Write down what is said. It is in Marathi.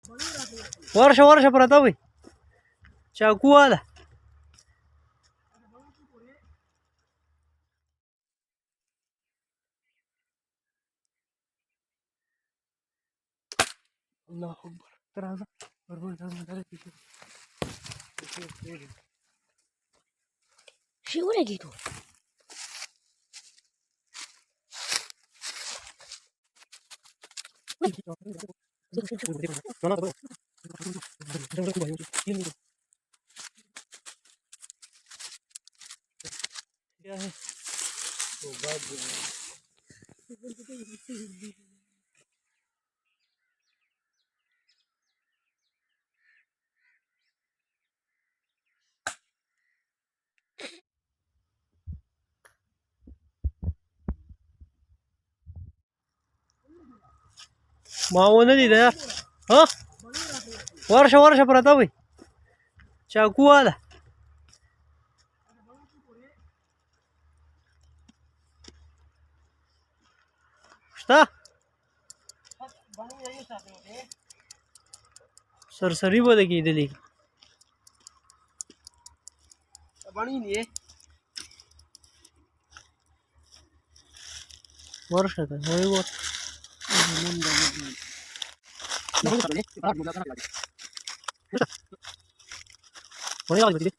वर्ष वर्ष परत भाई चाकू आला अल्लाह अकबर तर आता बरोबर झालं शिवरे की तू क्या है तो बाद मावून दिलं हा वर्ष वर्ष परत भाई चाकू आला está सरसरी बोले की दिली बनी नहीं है वर्ष था वही वर्ष वही वाली